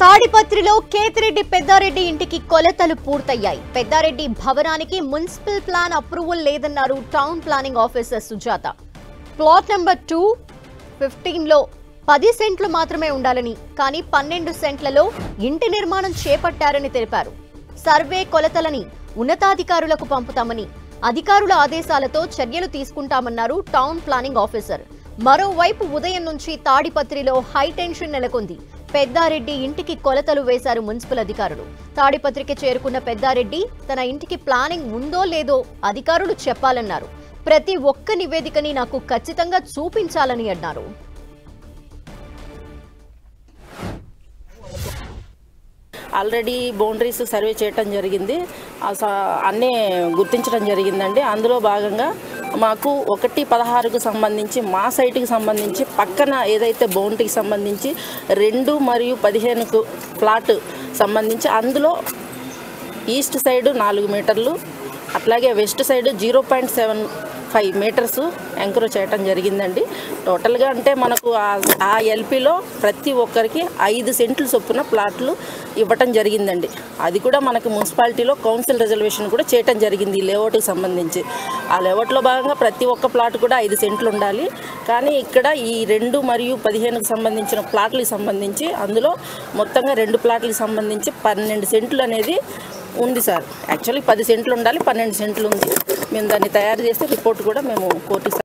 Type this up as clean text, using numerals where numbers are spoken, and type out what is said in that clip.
తాడిపత్రిలో కేతిరెడ్డి పెద్దారెడ్డి ఇంటికి కొలతలు పూర్తయ్యాయి. పెద్దారెడ్డి భవనానికి మున్సిపల్ ప్లాన్ అప్రూవల్ లేదన్నారు town planning officer Sujatha. Plot number 215లో 10 సెంట్లు మాత్రమే ఉండాలని, కానీ 12 సెంట్లలో ఇంటి నిర్మాణం చేపట్టారని తెలిపారు. సర్వే కొలతలని ఉన్నతాధికారులకు పంపుతామని, అధికారుల ఆదేశాలతో చర్యలు తీసుకుంటామన్నారు టౌన్ ప్లానింగ్ ఆఫీసర్. మరోవైపు ఉదయం నుంచి తాడిపత్రిలో హైటెన్షన్ నెలకొంది. పెద్దారెడ్డి ఇంటికి కొలతలు వేశారు మున్సిపల్ అధికారులు. తాడిపత్రికి చేరుకున్న పెద్దారెడ్డి తన ఇంటికి ప్లానింగ్ ఉందో లేదో అధికారులు చెప్పాలన్నారు. ప్రతి ఒక్క నివేదికని నాకు ఖచ్చితంగా చూపించాలని అన్నారు. ఆల్రెడీ బౌండరీస్ సర్వే చేయటం జరిగింది, అన్నీ గుర్తించడం జరిగిందండి. అందులో భాగంగా మాకు 1/16కు సంబంధించి మా సైట్కి సంబంధించి పక్కన ఏదైతే బౌండరీకి సంబంధించి 2 మరియు 15కు ప్లాట్ సంబంధించి అందులో ఈస్ట్ సైడ్ 4 మీటర్లు, అట్లాగే వెస్ట్ సైడ్ 0.75 మీటర్స్ ఎంక్రోచ్ చేయటం జరిగిందండి. టోటల్గా అంటే మనకు ఆ ఎల్పీలో ప్రతి ఒక్కరికి 5 సెంట్లు చొప్పున ప్లాట్లు ఇవ్వటం జరిగిందండి. అది కూడా మనకి మున్సిపాలిటీలో కౌన్సిల్ రిజర్వేషన్ కూడా చేయటం జరిగింది. ఈ లేఅవుట్కి సంబంధించి ఆ లేఅవుట్లో భాగంగా ప్రతి ఒక్క ప్లాట్ కూడా 5 సెంట్లు ఉండాలి. కానీ ఇక్కడ ఈ 2 మరియు 15కు సంబంధించిన ప్లాట్లకు సంబంధించి అందులో మొత్తంగా 2 ప్లాట్లకు సంబంధించి 12 సెంట్లు అనేది ఉంది సార్. యాక్చువల్లీ 10 సెంట్లు ఉండాలి, 12 సెంట్లు ఉంది. మేము దాన్ని తయారు చేస్తే రిపోర్ట్ కూడా మేము కోర్టుకి